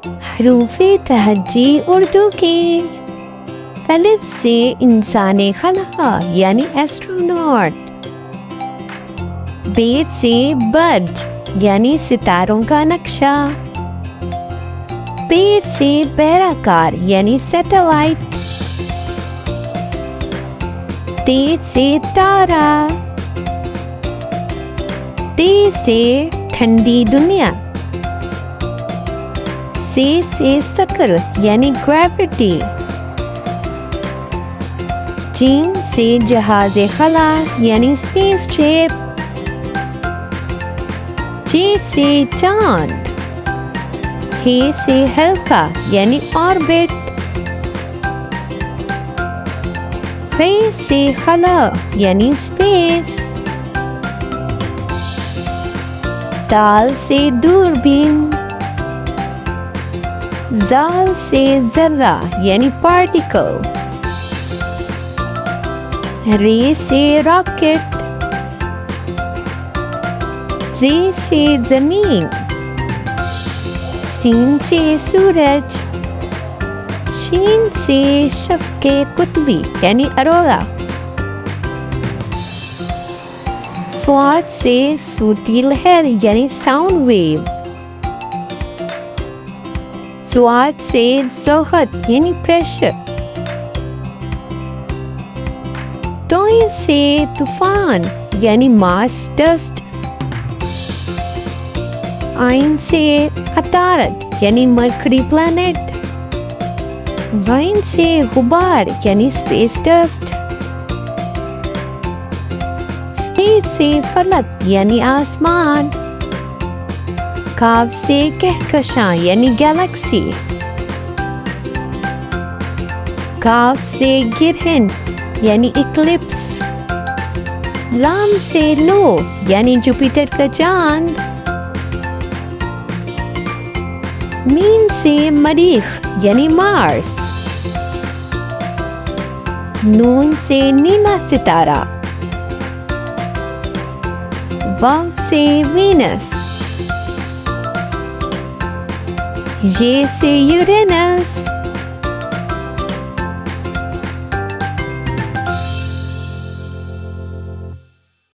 हरूफ़े तहज्जी उर्दू के। अलिफ से इंसाने खला यानी एस्ट्रोनॉट। बे से बर्ज यानी सितारों का नक्शा। पे से पैराकार यानी सैटेलाइट। ते से तारा। ते से ठंडी दुनिया। से शक्ल यानी ग्रेविटी। जीन से जहाज़े खला यानी स्पेसशिप। जे से चांद। हे से हल्का यानी ऑर्बिट। खे से खला यानी स्पेस। दाल से दूरबीन। जाल से जर्रा यानी पार्टिकल। रे से रॉकेट। जे से जमीन। सीन से सूरज। शीन से शफ़क़े कुतबी यानी अरोरा। स्वाद से सूती लहर यानी साउंड वेव। स्वाद से ज़ोहत यानी प्रेशर। तोय से तूफान यानी मास डस्ट। आइन से अतारत यानी मरकरी प्लैनेट। गाइन से गुबार यानी स्पेस डस्ट। फे से फलक यानी आसमान। काव से कहकशां यानी गैलेक्सी। काव से गिरहन यानी इक्लिप्स। लाम से लो यानी जुपिटर का चांद। मीम से मरीख यानी मार्स। नून से नीला सितारा। वाव से वीनस। ये से यूरेनस।